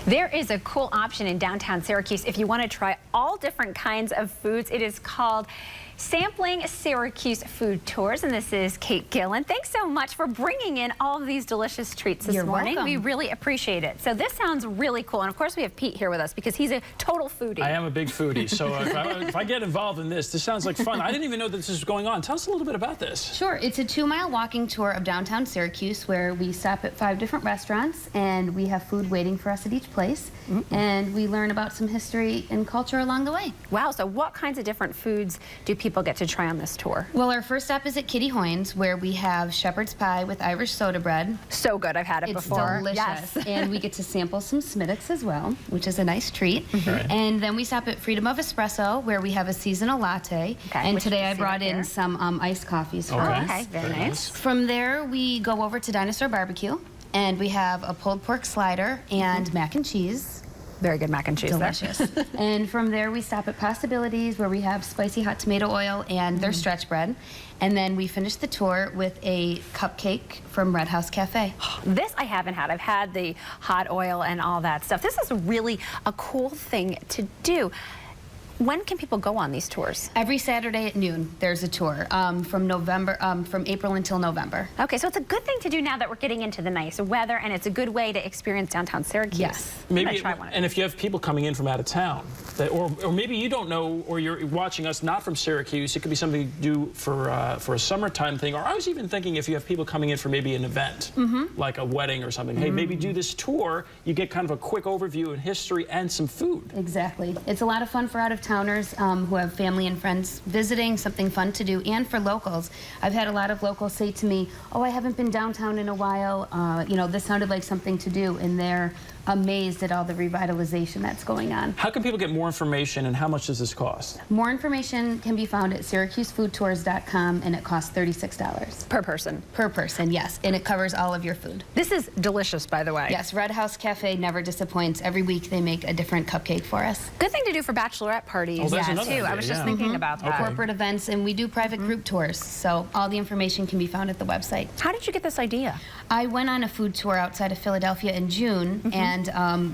There is a cool option in downtown Syracuse if you want to try all different kinds of foods. It is called Sampling Syracuse Food Tours, and this is Kate Gillen. Thanks so much for bringing in all of these delicious treats this morning. Welcome. We really appreciate it. So this sounds really cool, and of course we have Pete here with us because he's a total foodie. I am a big foodie, so if I get involved in this sounds like fun. I didn't even know that this was going on. Tell us a little bit about this. Sure, it's a 2-mile walking tour of downtown Syracuse where we stop at 5 different restaurants and we have food waiting for us at each place, and we learn about some history and culture along the way. Wow, so what kinds of different foods do people get to try on this tour? Well, our first stop is at Kitty Hoynes, where we have shepherd's pie with Irish soda bread. So good, I've had it before. It's delicious. Yes. And we get to sample some Smittix as well, which is a nice treat. Right. And then we stop at Freedom of Espresso, where we have a seasonal latte. Okay, and which today you I see brought right in here. some iced coffees for us. Okay, very nice. From there, we go over to Dinosaur Barbecue, and we have a pulled pork slider and mac and cheese. Very good mac and cheese Delicious. there. And from there, we stop at Possibilities, where we have spicy hot tomato oil and their stretch bread. And then we finish the tour with a cupcake from Red House Cafe. This I haven't had. I've had the hot oil and all that stuff. This is really a cool thing to do. When can people go on these tours? Every Saturday at noon, there's a tour from April until November. Okay, so it's a good thing to do now that we're getting into the nice weather, and it's a good way to experience downtown Syracuse. Yes. I'm gonna Maybe, try one. and if you have people coming in from out of town, or maybe you don't know, or you're watching us not from Syracuse, it could be something to do for a summertime thing. Or I was even thinking if you have people coming in for maybe an event, like a wedding or something. Hey, maybe do this tour. You get kind of a quick overview in history and some food. Exactly. It's a lot of fun for out-of-towners who have family and friends visiting, something fun to do, and for locals. I've had a lot of locals say to me, oh, I haven't been downtown in a while. You know, this sounded like something to do, and they're amazed at all the revitalization that's going on. How can people get more information, and how much does this cost? More information can be found at syracusefoodtours.com, and it costs $36. Per person. Per person, yes, and it covers all of your food. This is delicious, by the way. Yes, Red House Cafe never disappoints. Every week they make a different cupcake for us. Good thing to do for bachelorette parties. Oh, there's another too. idea, I was just yeah. thinking about that. Corporate events, and we do private group tours, so all the information can be found at the website. How did you get this idea? I went on a food tour outside of Philadelphia in June and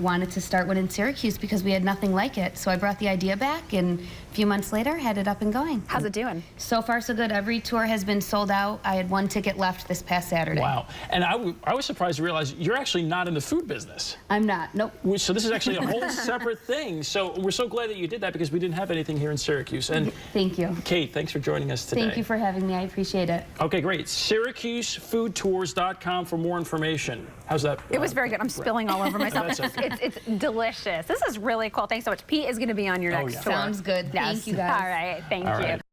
wanted to start one in Syracuse because we had nothing like it. So I brought the idea back, and a few months later had it up and going. How's it doing? So So far, so good. Every tour has been sold out. I had 1 ticket left this past Saturday. Wow. And I was surprised to realize you're actually not in the food business. I'm not. Nope. So this is actually a whole separate thing. So we're so glad that you did that because we didn't have anything here in Syracuse. And Thank you. Kate, thanks for joining us today. Thank you for having me. I appreciate it. Okay, great. SyracuseFoodTours.com for more information. How's that? it was very good. I'm spilling all over myself. That's okay. It's delicious. This is really cool. Thanks so much. Pete is going to be on your next yeah. tour. Sounds good. Yes. Thank you, guys. All right. Thank All you. right.